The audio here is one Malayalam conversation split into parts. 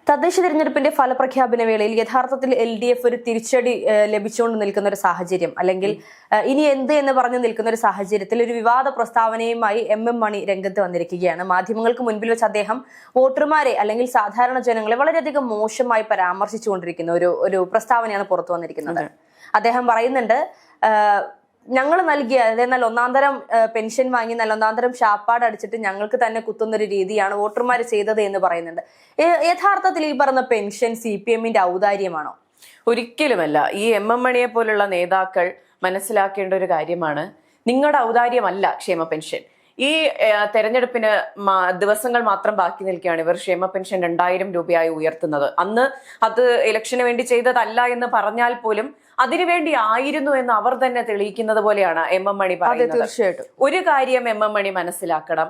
തദ്ദേശ തെരഞ്ഞെടുപ്പിന്റെ ഫലപ്രഖ്യാപന വേളയിൽ യഥാർത്ഥത്തിൽ LDF ഒരു തിരിച്ചടി ലഭിച്ചുകൊണ്ട് നിൽക്കുന്ന ഒരു സാഹചര്യം, അല്ലെങ്കിൽ ഇനി എന്ത് എന്ന് പറഞ്ഞു നിൽക്കുന്ന ഒരു സാഹചര്യത്തിൽ ഒരു വിവാദ പ്രസ്താവനയുമായി MM മണി രംഗത്ത് വന്നിരിക്കുകയാണ്. മാധ്യമങ്ങൾക്ക് മുൻപിൽ വെച്ച് അദ്ദേഹം വോട്ടർമാരെ അല്ലെങ്കിൽ സാധാരണ ജനങ്ങളെ വളരെയധികം മോശമായി പരാമർശിച്ചുകൊണ്ടിരിക്കുന്ന ഒരു പ്രസ്താവനയാണ് പുറത്തു വന്നിരിക്കുന്നത്. അദ്ദേഹം പറയുന്നുണ്ട്, ഞങ്ങൾ നൽകിയ എന്നാൽ ഒന്നാന്തരം പെൻഷൻ വാങ്ങി നല്ല ഒന്നാന്തരം ഷാപ്പാട് അടിച്ചിട്ട് ഞങ്ങൾക്ക് തന്നെ കുത്തുന്നൊരു രീതിയാണ് വോട്ടർമാർ ചെയ്തത് എന്ന് പറയുന്നുണ്ട്. യഥാർത്ഥത്തിൽ ഈ പറഞ്ഞ പെൻഷൻ CPMന്റെ ഔദാര്യമാണോ? ഒരിക്കലുമല്ല. ഈ MM മണിയെ പോലുള്ള നേതാക്കൾ മനസ്സിലാക്കേണ്ട ഒരു കാര്യമാണ്, നിങ്ങളുടെ ഔദാര്യമല്ല ക്ഷേമ പെൻഷൻ. ഈ തെരഞ്ഞെടുപ്പിന് ദിവസങ്ങൾ മാത്രം ബാക്കി നിൽക്കുകയാണ് ഇവർ ക്ഷേമ പെൻഷൻ 2000 രൂപയായി ഉയർത്തുന്നത്. അന്ന് അത് ഇലക്ഷന് വേണ്ടി ചെയ്തതല്ല എന്ന് പറഞ്ഞാൽ പോലും അതിനുവേണ്ടി ആയിരുന്നു എന്ന് അവർ തന്നെ തെളിയിക്കുന്നത് പോലെയാണ് MM മണി പറയുന്നത്. തീർച്ചയായിട്ടും ഒരു കാര്യം MM മണി മനസ്സിലാക്കണം,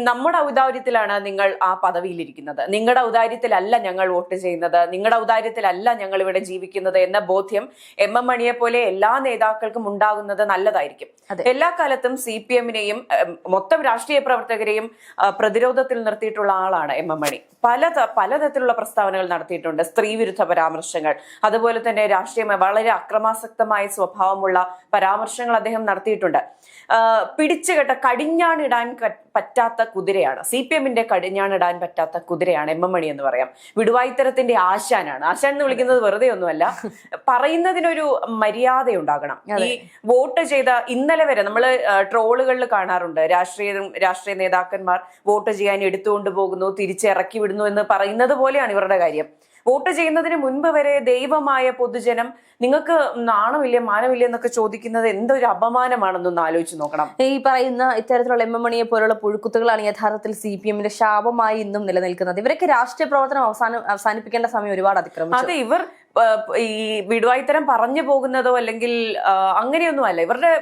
നമ്മുടെ ഔദാര്യത്തിലാണ് നിങ്ങൾ ആ പദവിയിലിരിക്കുന്നത്, നിങ്ങളുടെ ഔദാര്യത്തിലല്ല ഞങ്ങൾ വോട്ട് ചെയ്യുന്നത്, നിങ്ങളുടെ ഔദാര്യത്തിലല്ല ഞങ്ങൾ ഇവിടെ ജീവിക്കുന്നത് എന്ന ബോധ്യം MM മണിയെ പോലെ എല്ലാ നേതാക്കൾക്കും ഉണ്ടാകുന്നത് നല്ലതായിരിക്കും. എല്ലാ കാലത്തും CPMനെയും മൊത്തം രാഷ്ട്രീയ പ്രവർത്തകരെയും പ്രതിരോധത്തിൽ നിർത്തിയിട്ടുള്ള ആളാണ് MM മണി. പലതരത്തിലുള്ള പ്രസ്താവനകൾ നടത്തിയിട്ടുണ്ട്, സ്ത്രീവിരുദ്ധ പരാമർശങ്ങൾ, അതുപോലെ തന്നെ രാഷ്ട്രീയ വളരെ അക്രമാസക്തമായ സ്വഭാവമുള്ള പരാമർശങ്ങൾ അദ്ദേഹം നടത്തിയിട്ടുണ്ട്. പിടിച്ചുകെട്ട കടിഞ്ഞാണിടാൻ പറ്റാത്ത കുതിരയാണ് CPMന്റെ കടിഞ്ഞാണിടാൻ പറ്റാത്ത കുതിരയാണ് MM മണി എന്ന് പറയാം. വിടുവായിത്തരത്തിന്റെ ആശാനാണ്. ആശാൻ എന്ന് വിളിക്കുന്നത് വെറുതെ ഒന്നുമല്ല, പറയുന്നതിനൊരു മര്യാദ ഉണ്ടാകണം. ഈ വോട്ട് ചെയ്ത ഇന്നലെ വരെ നമ്മൾ ട്രോളുകളിൽ കാണാറുണ്ട്, രാഷ്ട്രീയ നേതാക്കന്മാർ വോട്ട് ചെയ്യാൻ എടുത്തുകൊണ്ട് പോകുന്നു, തിരിച്ചിറക്കി വിടുന്നു എന്ന് പറയുന്നത് പോലെയാണ് ഇവരുടെ കാര്യം. വോട്ട് ചെയ്യുന്നതിന് മുൻപ് വരെ ദൈവമായ പൊതുജനം നിങ്ങൾക്ക് നാണമില്ലേ മാനമില്ലേ എന്നൊക്കെ ചോദിക്കുന്നത് എന്തൊരു അപമാനമാണെന്നൊന്ന് ആലോചിച്ച് നോക്കണം. ഈ പറയുന്ന ഇത്തരത്തിലുള്ള MM മണിയെ പോലുള്ള പുഴുക്കുത്തുകളാണ് യഥാർത്ഥത്തിൽ CPMന്റെ ശാപമായി ഇന്നും നിലനിൽക്കുന്നത്. ഇവരൊക്കെ രാഷ്ട്രീയ പ്രവർത്തനം അവസാനിപ്പിക്കേണ്ട സമയം ഒരുപാട് അതിക്രമിച്ചു. അതെ, ഇവർ ഈ വിടുവായിത്തരം പറഞ്ഞു പോകുന്നതോ അല്ലെങ്കിൽ അങ്ങനെയൊന്നുമല്ല, ഇവരുടെ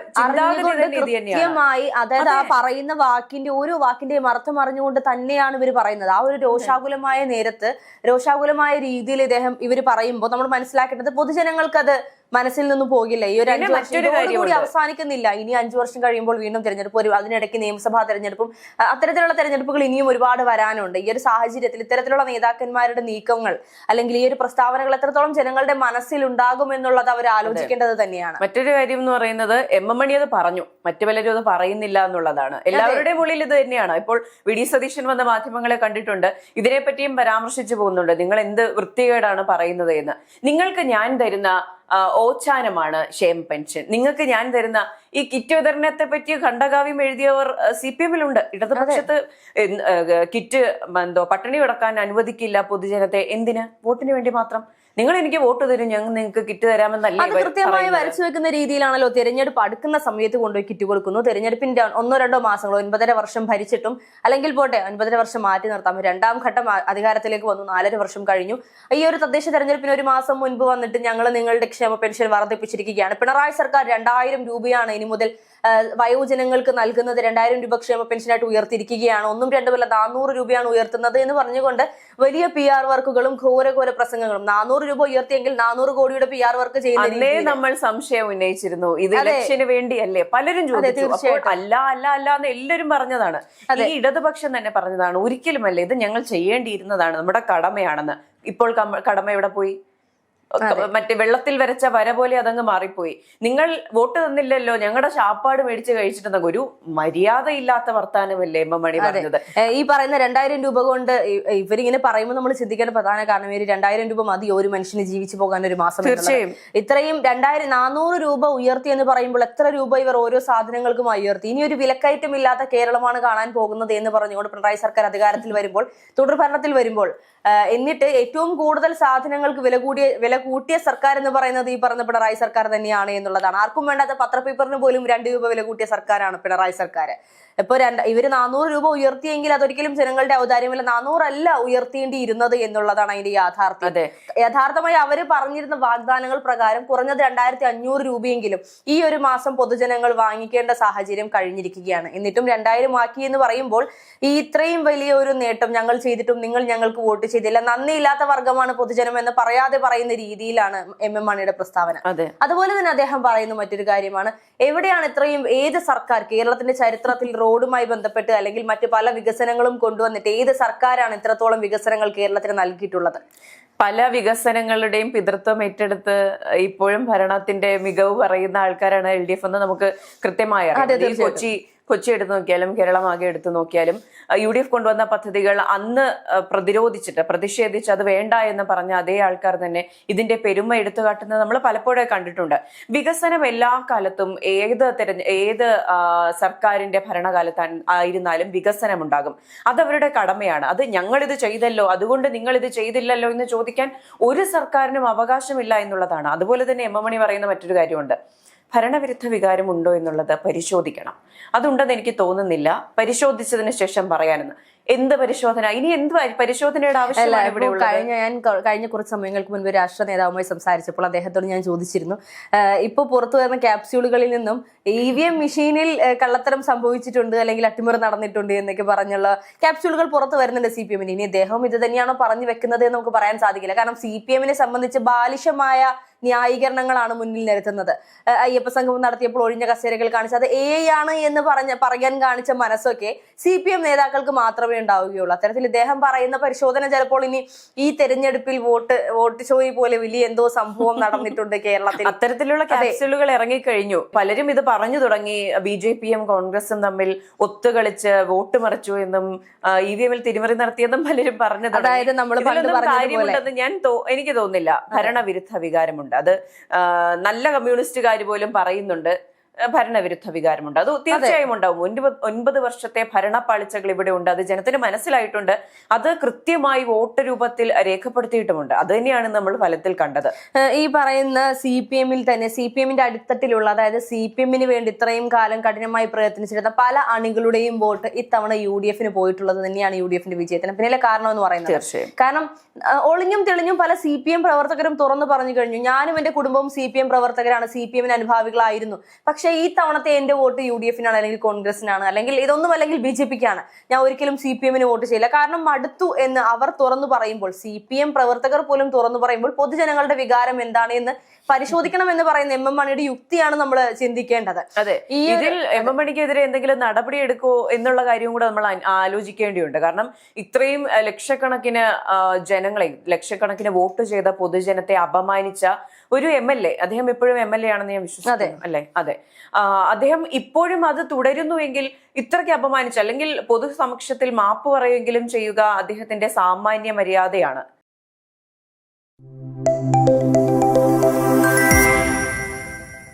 കൃത്യമായി അതായത് ആ പറയുന്ന വാക്കിന്റെ ഓരോ വാക്കിന്റെയും അർത്ഥം അറിഞ്ഞുകൊണ്ട് തന്നെയാണ് ഇവർ പറയുന്നത്. ആ ഒരു രോഷാകുലമായ നേരത്ത് രോഷാകുലമായ രീതിയിൽ ഇവർ പറയുമ്പോൾ നമ്മൾ മനസ്സിലാക്കേണ്ടത് പൊതുജനങ്ങൾക്ക് അത് മനസ്സിൽ നിന്നും പോകില്ല. ഈ ഒരു 5 വർഷം കൂടി അവസാനിക്കുന്നില്ല. ഇനി 5 വർഷം കഴിയുമ്പോൾ വീണ്ടും തെരഞ്ഞെടുപ്പ് വരും. അതിനിടയ്ക്ക് നിയമസഭാ തെരഞ്ഞെടുപ്പും അത്തരത്തിലുള്ള തെരഞ്ഞെടുപ്പുകൾ ഇനിയും ഒരുപാട് വരാനുണ്ട്. ഈ ഒരു സാഹചര്യത്തിൽ ഇത്തരത്തിലുള്ള നേതാക്കന്മാരുടെ നീക്കങ്ങൾ അല്ലെങ്കിൽ ഈ ഒരു പ്രസ്താവനകൾ എത്രത്തോളം ജനങ്ങളുടെ മനസ്സിൽ ഉണ്ടാകും എന്നുള്ളത് അവർ ആലോചിക്കേണ്ടത് തന്നെയാണ്. മറ്റൊരു കാര്യം എന്ന് പറയുന്നത്, MM മണി അത് പറഞ്ഞു, മറ്റു പലരും അത് പറയുന്നില്ല എന്നുള്ളതാണ്. എല്ലാവരുടെയും ഉള്ളിൽ ഇത് തന്നെയാണ്. ഇപ്പോൾ VD സതീശൻ വന്ന മാധ്യമങ്ങളെ കണ്ടിട്ടുണ്ട്, ഇതിനെപ്പറ്റിയും പരാമർശിച്ചു പോകുന്നുണ്ട്, നിങ്ങൾ എന്ത് വൃത്തികേടാണ് പറയുന്നത് എന്ന്. നിങ്ങൾക്ക് ഞാൻ തരുന്ന ഓച്ചാനമാണ് ക്ഷേമ പെൻഷൻ, നിങ്ങൾക്ക് ഞാൻ തരുന്ന ഈ കിറ്റ് വിതരണത്തെ പറ്റി ഖണ്ഡകാവ്യം എഴുതിയവർ CPMലുണ്ട്. ഇടതുപക്ഷത്ത് കിറ്റ് പട്ടിണി കിടക്കാൻ അനുവദിക്കില്ല പൊതുജനത്തെ. എന്തിന്? വോട്ടിന് വേണ്ടി മാത്രം. നിങ്ങൾ എനിക്ക് വോട്ട് തരും, ഞങ്ങൾ നിങ്ങൾക്ക് കിറ്റ് തരാമെന്നല്ല. അത് കൃത്യമായി വരച്ചു വെക്കുന്ന രീതിയിലാണല്ലോ തെരഞ്ഞെടുപ്പ് അടുക്കുന്ന സമയത്ത് കൊണ്ടുപോയി കിറ്റ് കൊടുക്കുന്നു. തെരഞ്ഞെടുപ്പിന്റെ 1-2 മാസങ്ങളോ 9.5 വർഷം ഭരിച്ചിട്ടും, അല്ലെങ്കിൽ പോട്ടെ 9.5 വർഷം മാറ്റി നിർത്താം, 2ാം ഘട്ടം അധികാരത്തിലേക്ക് വന്നു, 4.5 വർഷം കഴിഞ്ഞു. ഈ ഒരു തദ്ദേശ തെരഞ്ഞെടുപ്പിന് 1 മാസം മുൻപ് വന്നിട്ട് ഞങ്ങൾ നിങ്ങളുടെ ക്ഷേമ പെൻഷൻ വർദ്ധിപ്പിച്ചിരിക്കുകയാണ്. പിണറായി സർക്കാർ 2000 രൂപയാണ് ഇനി മുതൽ വയോജനങ്ങൾക്ക് നൽകുന്നത്. 2000 രൂപ ക്ഷേമ പെൻഷനായിട്ട് ഉയർത്തിയിരിക്കുകയാണ്. 1-2 400 രൂപയാണ് ഉയർത്തുന്നത് എന്ന് പറഞ്ഞുകൊണ്ട് വലിയ PR വർക്കുകളും ഘോര പ്രസംഗങ്ങളും. 400 രൂപ ഉയർത്തിയെങ്കിൽ 400 കോടിയുടെ PR വർക്ക് ചെയ്യുന്നതിനെ നമ്മൾ സംശയം ഉന്നയിച്ചിരുന്നു. ഇത് ഇലക്ഷന് വേണ്ടിയല്ലേ പലരും ചോദിച്ചു. അല്ല എന്ന് എല്ലാവരും പറഞ്ഞതാണ്. ഈ ഇടതുപക്ഷം തന്നെ പറഞ്ഞതാണ്, ഒരിക്കലുമല്ല, ഇത് ഞങ്ങൾ ചെയ്യേണ്ടിയിരുന്നതാണ്, നമ്മുടെ കടമയാണെന്ന്. ഇപ്പോൾ കടമ എവിടെ പോയി? മറ്റേ വെള്ളത്തിൽ വരച്ച വര പോലെ അതങ്ങ് മാറിപ്പോയി. നിങ്ങൾ വോട്ട് തന്നില്ലല്ലോ, ഞങ്ങളുടെ ശാപ്പാട് മേടിച്ച് കഴിച്ചിട്ടുണ്ടെങ്കിൽ ഒരു മര്യാദയില്ലാത്ത വർത്താനമല്ലേ MM മണി പറഞ്ഞത്. ഈ പറയുന്ന 2000 രൂപ കൊണ്ട് ഇവരിങ്ങനെ പറയുമ്പോൾ നമ്മൾ ചിന്തിക്കേണ്ട പ്രധാന കാരണം, 2000 രൂപ മതി ഒരു മനുഷ്യന് ജീവിച്ചു പോകാൻ ഒരു മാസം. തീർച്ചയായും ഇത്രയും 400 രൂപ ഉയർത്തി എന്ന് പറയുമ്പോൾ എത്ര രൂപ ഇവർ ഓരോ സാധനങ്ങൾക്കും ഉയർത്തി. ഇനി ഒരു വിലക്കയറ്റം ഇല്ലാത്ത കേരളമാണ് കാണാൻ പോകുന്നത് എന്ന് പറഞ്ഞുകൊണ്ട് പിണറായി സർക്കാർ അധികാരത്തിൽ വരുമ്പോൾ, തുടർഭരണത്തിൽ വരുമ്പോൾ, എന്നിട്ട് ഏറ്റവും കൂടുതൽ സാധനങ്ങൾക്ക് വില കൂട്ടിയ സർക്കാർ എന്ന് പറയുന്നത് ഈ പറഞ്ഞ പിണറായി സർക്കാർ തന്നെയാണ് എന്നുള്ളതാണ്. ആർക്കും വേണ്ടാത്ത പത്രപേപ്പറിന് പോലും 2 രൂപ വില കൂട്ടിയ സർക്കാരാണ് പിണറായി സർക്കാർ. ഇപ്പൊ ഇവര് 400 രൂപ ഉയർത്തിയെങ്കിൽ അതൊരിക്കലും ജനങ്ങളുടെ ഔദാര്യമല്ല, 400 അല്ല ഉയർത്തേണ്ടിയിരുന്നത് എന്നുള്ളതാണ് അതിന്റെ യാഥാർത്ഥ്യം. യഥാർത്ഥമായി അവര് പറഞ്ഞിരുന്ന വാഗ്ദാനങ്ങൾ പ്രകാരം കുറഞ്ഞത് 2500 രൂപയെങ്കിലും ഈ ഒരു മാസം പൊതുജനങ്ങൾ വാങ്ങിക്കേണ്ട സാഹചര്യം കഴിഞ്ഞിരിക്കുകയാണ്. എന്നിട്ടും 2000 ആക്കി എന്ന് പറയുമ്പോൾ ഈ ഇത്രയും വലിയ ഒരു നേട്ടം ഞങ്ങൾ ചെയ്തിട്ടും നിങ്ങൾ ഞങ്ങൾക്ക് വോട്ട് ചെയ്തില്ല, നന്ദിയില്ലാത്ത വർഗമാണ് പൊതുജനം എന്ന് പറയാതെ പറയുന്ന രീതിയിലാണ് MM മണിയുടെ പ്രസ്താവന. അതുപോലെ തന്നെ അദ്ദേഹം പറയുന്ന മറ്റൊരു കാര്യമാണ്, എവിടെയാണ് ഇത്രയും ഏത് സർക്കാർ കേരളത്തിന്റെ ചരിത്രത്തിൽ റോഡുമായി ബന്ധപ്പെട്ട് അല്ലെങ്കിൽ മറ്റു പല വികസനങ്ങളും കൊണ്ടുവന്നിട്ട് ഏത് സർക്കാരാണ് ഇത്രത്തോളം വികസനങ്ങൾ കേരളത്തിന് നൽകിയിട്ടുള്ളത്? പല വികസനങ്ങളുടെയും പിതൃത്വം ഏറ്റെടുത്ത് ഇപ്പോഴും ഭരണത്തിന്റെ മികവ് പറയുന്ന ആൾക്കാരാണ് LDF എന്ന് നമുക്ക് കൃത്യമായി അറിയാം. കൊച്ചി എടുത്തു നോക്കിയാലും കേരളം ആകെ എടുത്തു നോക്കിയാലും UDF കൊണ്ടുവന്ന പദ്ധതികൾ അന്ന് പ്രതിഷേധിച്ച് അത് വേണ്ട എന്ന് പറഞ്ഞ അതേ ആൾക്കാർ തന്നെ ഇതിന്റെ പെരുമ എടുത്തു കാട്ടുന്നത് നമ്മൾ പലപ്പോഴും കണ്ടിട്ടുണ്ട്. വികസനം എല്ലാ കാലത്തും ഏത് സർക്കാരിന്റെ ഭരണകാലത്ത് ആയിരുന്നാലും വികസനം ഉണ്ടാകും. അതവരുടെ കടമയാണ്. അത് ഞങ്ങളിത് ചെയ്തല്ലോ അതുകൊണ്ട് നിങ്ങൾ ഇത് ചെയ്തില്ലല്ലോ എന്ന് ചോദിക്കാൻ ഒരു സർക്കാരിനും അവകാശമില്ല എന്നുള്ളതാണ്. അതുപോലെ തന്നെ എം എം മണി പറയുന്ന മറ്റൊരു കാര്യമുണ്ട്, ഭരണവിരുദ്ധ വികാരം ഉണ്ടോ എന്നുള്ളത് പരിശോധിക്കണം. അതുണ്ടെന്ന് എനിക്ക് തോന്നുന്നില്ല. പരിശോധിച്ചതിന് ശേഷം പറയാനെന്ന്. എന്ത് പരിശോധന? ഇനി എന്ത് പരിശോധനയുടെ ആവശ്യമാണ് ഇവിടെ ഉള്ളത്? ഞാൻ കഴിഞ്ഞ കുറച്ച് സമയങ്ങൾക്ക് മുൻപ് രാഷ്ട്ര നേതാവുമായി സംസാരിച്ചപ്പോൾ അദ്ദേഹത്തോട് ഞാൻ ചോദിച്ചിരുന്നു, ഇപ്പൊ പുറത്തു വരുന്ന ക്യാപ്സ്യൂളുകളിൽ നിന്നും EVM മെഷീനിൽ കള്ളത്തരം സംഭവിച്ചിട്ടുണ്ട് അല്ലെങ്കിൽ അട്ടിമറി നടന്നിട്ടുണ്ട് എന്നൊക്കെ പറഞ്ഞുള്ള ക്യാപ്സ്യൂളുകൾ പുറത്തു വരുന്നുണ്ട് CPM-ന്. ഇനി അദ്ദേഹം ഇത് തന്നെയാണോ പറഞ്ഞു വെക്കുന്നത് എന്ന് നമുക്ക് പറയാൻ സാധിക്കില്ല. കാരണം CPM-നെ സംബന്ധിച്ച് ബാലിശമായ ന്യായീകരണങ്ങളാണ് മുന്നിൽ നിരത്തുന്നത്. അയ്യപ്പ സംഗമം നടത്തിയപ്പോൾ ഒഴിഞ്ഞ കസേരകൾ കാണിച്ച് അത് AI ആണ് എന്ന് പറയാൻ കാണിച്ച മനസ്സൊക്കെ CPM നേതാക്കൾക്ക് മാത്രമേ ഉണ്ടാവുകയുള്ളൂ. അത്തരത്തിൽ ഇദ്ദേഹം പറയുന്ന പരിശോധന ചിലപ്പോൾ ഇനി ഈ തെരഞ്ഞെടുപ്പിൽ വോട്ട് ചോയി പോലെ വലിയ എന്തോ സംഭവം നടന്നിട്ടുണ്ട് കേരളത്തിൽ. അത്തരത്തിലുള്ള ക്യാപ്സ്യൂളുകൾ ഇറങ്ങിക്കഴിഞ്ഞു. പലരും ഇത് പറഞ്ഞു തുടങ്ങി. BJP-യും കോൺഗ്രസും തമ്മിൽ ഒത്തുകളിച്ച് വോട്ട് മറിച്ചു എന്നും EVM-ൽ തിരിമറി നടത്തിയെന്നും പലരും പറഞ്ഞു. അതായത് നമ്മൾ കാര്യമുണ്ടെന്ന് എനിക്ക് തോന്നുന്നില്ല. ഭരണവിരുദ്ധ വികാരമുണ്ട്. അത് നല്ല കമ്മ്യൂണിസ്റ്റുകാർ പോലും പറയുന്നുണ്ട്. ഭരണവിരുദ്ധ വികാരമുണ്ട്. അത് തീർച്ചയായും ഉണ്ടാവും. 9 വർഷത്തെ ഭരണപ്പാളിച്ചകൾ ഇവിടെ ഉണ്ട്. അത് ജനത്തിന് മനസ്സിലായിട്ടുണ്ട്. അത് കൃത്യമായി വോട്ട് രൂപത്തിൽ രേഖപ്പെടുത്തിയിട്ടുമുണ്ട്. അത് തന്നെയാണ് നമ്മൾ ഫലത്തിൽ കണ്ടത്. ഈ പറയുന്ന CPM-ൽ തന്നെ CPM-ന്റെ അടിത്തട്ടിലുള്ള, അതായത് CPM-ന് വേണ്ടി ഇത്രയും കാലം കഠിനമായി പ്രയത്നിച്ചിരുന്ന പല അണികളുടെയും വോട്ട് ഇത്തവണ UDF-ന് പോയിട്ടുള്ളത് തന്നെയാണ് UDF-ന്റെ വിജയത്തിന് പിന്നിലെ കാരണം എന്ന് പറയുന്നത്. തീർച്ചയായും. കാരണം ഒളിഞ്ഞും തെളിഞ്ഞും പല CPM പ്രവർത്തകരും തുറന്നു പറഞ്ഞു കഴിഞ്ഞു, ഞാനും എന്റെ കുടുംബവും CPM പ്രവർത്തകരാണ്, CPM-ന് അനുഭാവികളായിരുന്നു, പക്ഷെ ഈ തവണത്തെ എന്റെ വോട്ട് UDF-നാണ് അല്ലെങ്കിൽ കോൺഗ്രസിനാണ് അല്ലെങ്കിൽ ഇതൊന്നും അല്ലെങ്കിൽ BJP-ക്കാണ്, ഞാൻ ഒരിക്കലും CPM-ന് വോട്ട് ചെയ്യില്ല. കാരണം മടുത്തു എന്ന് അവർ തുറന്നു പറയുമ്പോൾ, CPM പ്രവർത്തകർ പോലും തുറന്നു പറയുമ്പോൾ പൊതുജനങ്ങളുടെ വികാരം എന്താണ് എന്ന് പരിശോധിക്കണം എന്ന് പറയുന്ന എം എം മണിയുടെ യുക്തിയാണ് നമ്മൾ ചിന്തിക്കേണ്ടത്. അതെ, ഇതിൽ എം എം മണിക്കെതിരെ എന്തെങ്കിലും നടപടി എടുക്കുമോ എന്നുള്ള കാര്യവും കൂടെ നമ്മൾ ആലോചിക്കേണ്ടിയുണ്ട്. കാരണം ഇത്രയും ലക്ഷക്കണക്കിന് ജനങ്ങളെ, ലക്ഷക്കണക്കിന് വോട്ട് ചെയ്ത പൊതുജനത്തെ അപമാനിച്ച ഒരു MLA, അദ്ദേഹം ഇപ്പോഴും MLA ആണെന്ന് ഞാൻ വിശ്വസിക്കുന്നു, അല്ലെ? അതെ, അദ്ദേഹം ഇപ്പോഴും അത് തുടരുന്നുവെങ്കിൽ ഇത്രയ്ക്ക് അപമാനിച്ച, അല്ലെങ്കിൽ പൊതുസമക്ഷത്തിൽ മാപ്പ് പറയുമെങ്കിലും ചെയ്യുക അദ്ദേഹത്തിന്റെ സാമാന്യ മര്യാദയാണ്.